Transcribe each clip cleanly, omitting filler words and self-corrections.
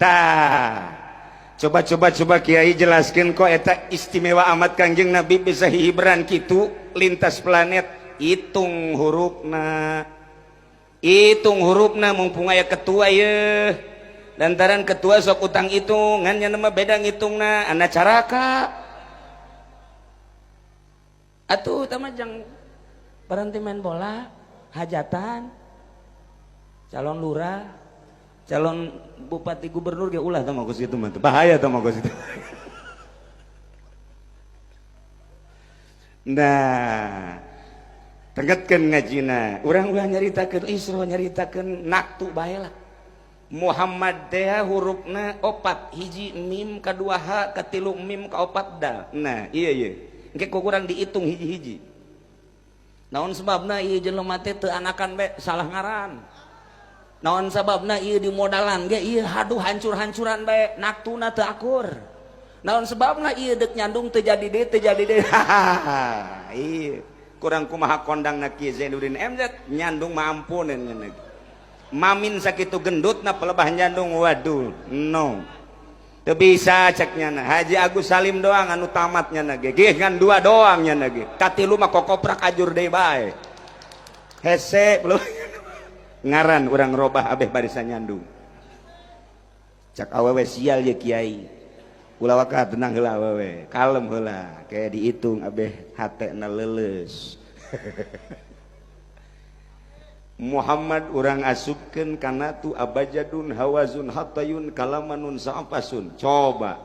tah coba Kiai jelaskan kok eta istimewa amat Kangjeng Nabi bisa hibran kitu lintas planet. Hitung hurufna mumpung aya ketua ya lantaran ketua sok utang hitungannya nama beda ngitungna anak caraka atuh tamajang berhenti main bola hajatan calon lurah calon bupati gubernur ge ulah tah mogos kitu mah bahaya tah mogos itu. Nah tegetkeun ngajina urang ulah nyaritakeun Isra nyaritakeun naktu bae lah. Muhammad teh hurufna 4 hiji mim kadua ha katilu mim kaopat dal. Nah iya engke kurang dihitung hiji-hiji. Naon sebabna ieu jelema teh teu anakan be salah ngaran. Naon sababna ieu di modalan ge ieu haduh hancur-hancuran bae naktuna teu akur. Naon sebabna ieu deuk nyandung teu jadi deui. Ieu kurang kumaha kondangna Kiai Zainuddin MZ nyandung mah ampuneun cenah. Mamin sakitu gendutna pelebah nyandung waduh no. Teu bisa ceknya na. Haji Agus Salim doang anu tamatnya na ge. Gih ngan 2 doang nya na ge. Katilu mah kokoprak ajur deui bae. Hese belum ngaran urang robah abeh barisan nyandung cak awewe sial ya Kiai ulah waka tenang heula awewe kalem heula kayak dihitung abeh hatena leuleus. Muhammad urang asupkeun kana tu abajadun hawazun hatayun kalamanun sa'afasun. Coba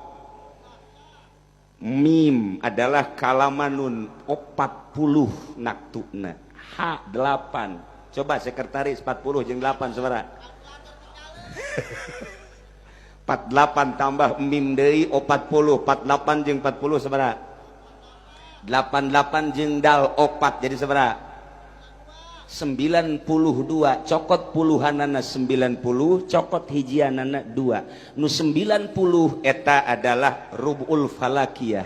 mim adalah kalamanun 40 naktuna ha 8. Coba sekretaris 40 jeung 8 sabaraha? 48 tambah mim deui 40. 48 jeung 40 sabaraha? 88 jeung dal 4 jadi sabaraha? 92. Cokot puluhanana 90, cokot hijianana 2. Nu 90 eta adalah rubul falakiyah.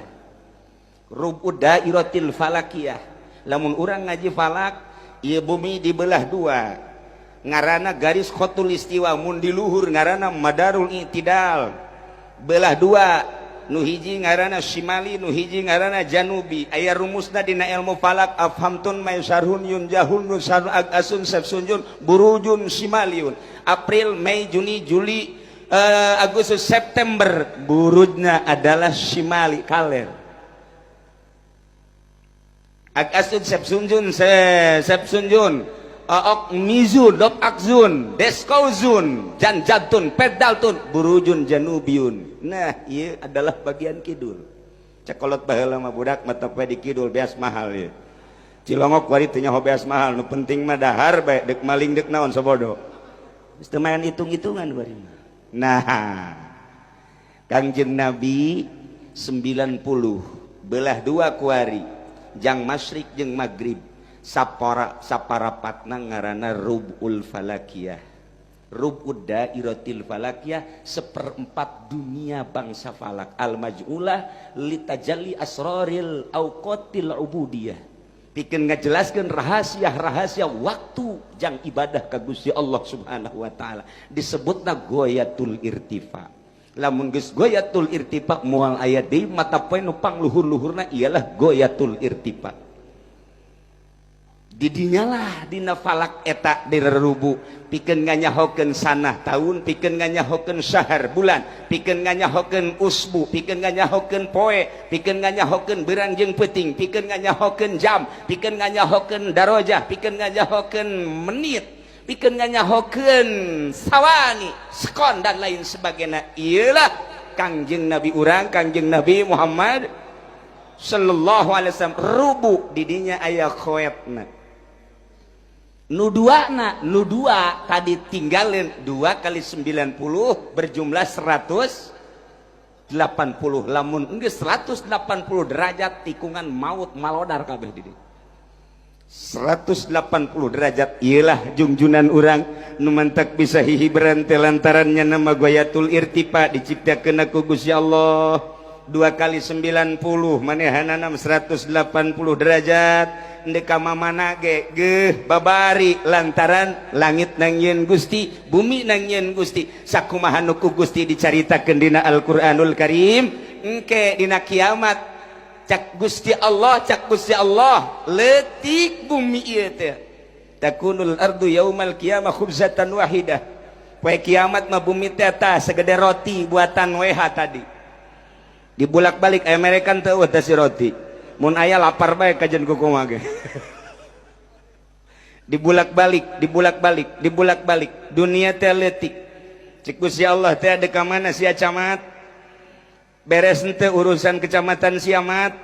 Rubud dairatil falakiyah. Lamun urang ngaji falak ieu bumi dibelah 2 ngaranna garis khotul istiwa mun di luhur ngaranna madarul i'tidal belah 2 nu hiji ngaranna shimali nu hiji ngaranna janubi aya rumusna dina ilmu falak afhamtun maysarhun yunjahun nusarun agasun sabsunjun burujun shimaliun April Mei Juni Juli Agustus September burujna adalah shimali kaler Agasun sepsunjun sepsunjun ok mizun dop akzun deskauzun janjatun pedaltun burujun janubiun. Nah iya adalah bagian kidul cekolot baheula mah budak mata poe di kidul beas mahal ya Cilongok wari teu nyaho beas mahal nu penting mah dahar bae deuk maling deuk naon sabodo geus teu main hitung-hitungan bari mah. Nah Kangjeng Nabi 90 belah 2 kuari jang masyrik jeung maghrib saparapatna ngaranna rubul falakiyah rubud dairatil falakiyah 1/4 dunia bangsa falak al maj'ulah litajalli asraril awqatil ubudiyah pikeun ngajelaskeun rahasia-rahasia waktu jang ibadah ka Gusti Allah Subhanahu wa taala disebutna ghayatul irtifa. Lamun geus ghayatul irtifa moal aya deui mata poe nu pangluhur-luhurna ialah ghayatul irtifa. Didinyalah dina falak eta direrubu pikeun nganyahokeun sanah taun, pikeun nganyahokeun syahr bulan, pikeun nganyahokeun usbu, pikeun nganyahokeun poe, pikeun nganyahokeun beurang jeung peuting, pikeun nganyahokeun jam, pikeun nganyahokeun darajah, pikeun nganyahokeun menit, pikeun nganyahokeun sawani, sekon dan lain sebagainya. Iyalah Kangjeng Nabi urang, Kangjeng Nabi Muhammad sallallahu alaihi wasallam rubu didinya aya khoetna. Nu dua tadi tinggalin 2 kali 90 berjumlah 180 lamun geus 180 derajat tikungan maut malodar kabeh di dieu 180 derajat iyalah jungjunan urang nu mantak bisa hihibran teh lantarannya nama ghayatul irtifa diciptakeun ku Gusti Allah 2 kali 90 manehanana 180 derajat ndeka mamana ge babari lantaran langit nang yen Gusti bumi nang yen Gusti sakumaha nu ku Gusti dicaritakeun dina Al-Qur'anul Karim engke dina kiamat cak Gusti Allah leutik bumi ieu teh takunul ardu yaumal qiyamah khubzatan wahidah poe kiamat mah bumi teh tah segede roti buatan WH tadi dibulak-balik Amerikan teu teh si roti mun aya lapar bae kajen kukumaha ge dibulak-balik dunia teh leutik cik Gusti Allah teh ada ka mana sia camat beres henteu urusan kecamatan Siamat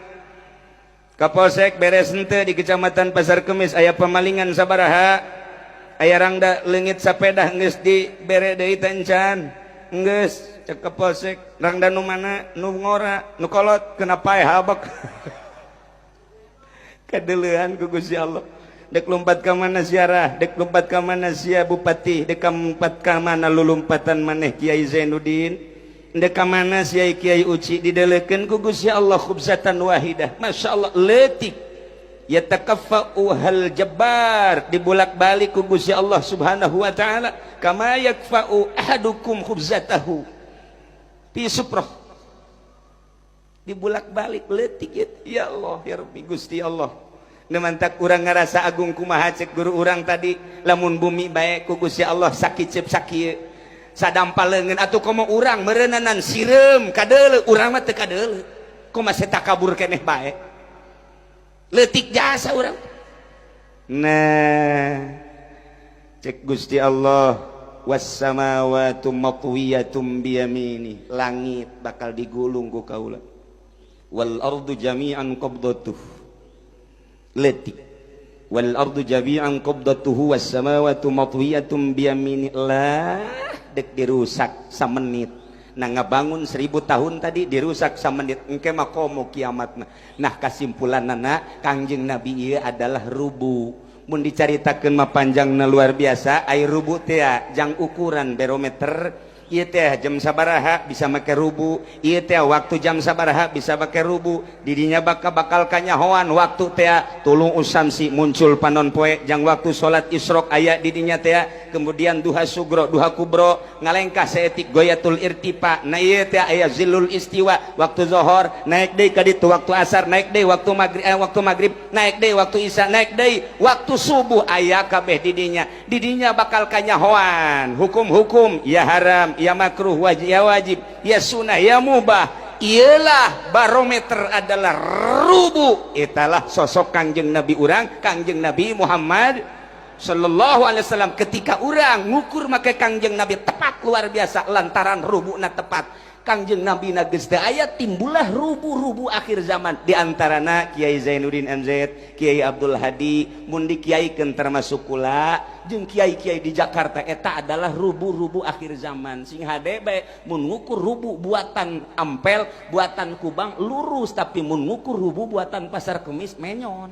Kapolsek beres henteu di kecamatan Pasar Kemis aya pamalingan sabaraha aya rangda leungit sapeda geus dibere deui teh encan geus cek Kapolsek rangda nu mana nu ngora nu kolot kenapa habak kadeleuhan ku Gusti Allah dek lompat ka mana siarah dek lompat ka mana sia bupati dek lompat ka mana lulumpatan maneh Kiai Zainuddin dek ka mana sia Kiai Uci didelekeun ku Gusti Allah khubzatan wahidah masyaallah leutik yatakaffa'u hal jabbar dibulak-balik ku Gusti Allah Subhanahu wa taala kama yakfa'u ahadukum khubzatahu fi suprah dibulak-balik leutik ya Allah ya Rabbi Gusti Allah nemantak urang ngarasa agung kumaha cek guru urang tadi lamun bumi bae ku Gusti Allah sakicep sakieu sadampaleungeun atuh komo urang meureunanan sireum kadeuleu urang mah teu kadeuleu kumaha saya takabur keneh bae leutik jasa urang nah cek Gusti Allah was-samawati matwiyatum biyamini langit bakal digulung ku kaula wal ardu jami'an qabdatuh leutik wal ardu jami'an qabdatuhu was samawati matwiyatum biyamini lah dek dirusak samenit nah ngabangun 1000 tahun tadi dirusak samenit engke mah komo kiamatna nah kasimpulanna Kangjeng Nabi ieu adalah rubu mun dicaritakeun mah panjangna luar biasa ai rubu teh jang ukuran barometer ieu teh jam sabaraha bisa make rubu ieu teh waktu jam sabaraha bisa make rubu didinya bakal kanyahoan waktu teh tulung usamsi muncul panon poe jang waktu salat isyraq aya didinya teh kemudian duha sugro duha kubro ngalengkah saeutik goyatul irtifa na ieu teh aya zilul istiwa waktu zuhur naik deui ka ditu waktu asar naik deui waktu maghrib naik deui waktu isya naik deui waktu subuh aya kabeh didinya bakal kanyahoan hukum-hukum ya haram ya makruh ya wajib ya sunnah ya mubah ialah barometer adalah rubu italah sosok Kangjeng Nabi urang Kangjeng Nabi Muhammad sallallahu alaihi wasallam ketika urang ngukur make Kangjeng Nabi tepat luar biasa lantaran rubuna tepat Kangjeng Nabi geus teu aya timbullah rubu-rubu akhir zaman diantarana Kiai Zainuddin MZ Kiai Abdul Hadi mun dikiaikeun termasuk kula jeung kiai-kiai di Jakarta eta adalah rubu-rubu akhir zaman sing hade bae mun ngukur rubu buatan Ampel buatan Kubang lurus tapi mun ngukur rubu buatan Pasar Kemis menyon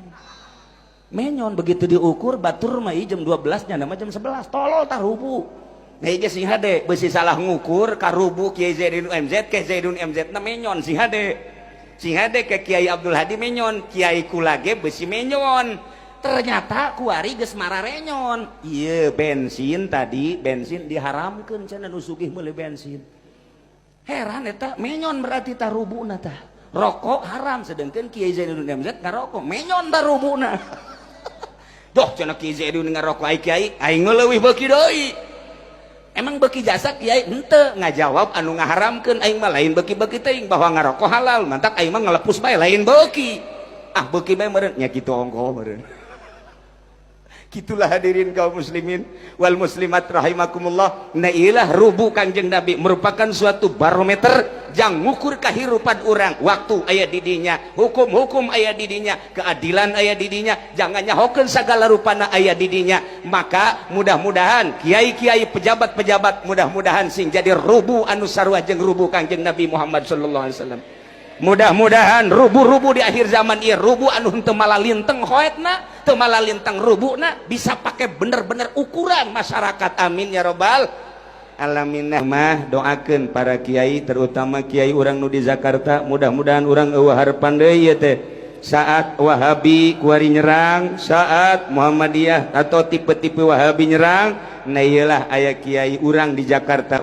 begitu diukur batur mah jam 12 nya nama jam 11 tolol tah rubu nah ieu sing hade beusi salah ngukur ka rubu Kiai Zainuddin MZ ke Zainuddin MZ na menyon sing hade ke Kiai Abdul Hadi menyon Kiai kula ge beusi menyon ternyata kuari geus mararenyon ieu bensin diharamkeun cenah nu sugih meuli bensin heran eta menyon berarti tah rubuna tah rokok haram sedengkeun Kiai Zainuddin MZ ngarokok menyon tah rubuna doh cenah Kiai Zainuddin ngarokok ai kiai aing leuwih beuki deui emang beki jasa kiai henteu ngajawab anu ngaharamkeun aing mah lain beki-beki teuing bahwa ngarokok halal mantak aing mah ngalepus bae lain beki beki bae meureun nya kitu ongko meureun Gitulah hadirin kaum muslimin wal muslimat rahimakumullah. Nah ilah rubu Kangjeng Nabi merupakan suatu barometer yang ngukur kahirupan orang. Waktu aya didinya, hukum-hukum aya didinya, keadilan aya didinya, jangan nyahokeun segala rupana aya didinya. Maka mudah-mudahan kiai-kiai pejabat-pejabat mudah-mudahan sing jadi rubu anu sarua jeung rubu Kangjeng Nabi Muhammad sallallahu alaihi wasallam. Mudah-mudahan rubu-rubu di akhir zaman ieu rubu anu henteu malalinteng hoetna, teu malalinteng rubuna bisa pakai bener-bener ukuran masyarakat. Amin ya robbal alaminah mah doakeun para kiai terutama kiai urang nu di Jakarta mudah-mudahan urang eueuh harapan deui ieu teh saat Wahabi kuari nyerang saat Muhammadiyah atau tipe-tipe Wahabi nyerang nah iyalah aya kiai urang di Jakarta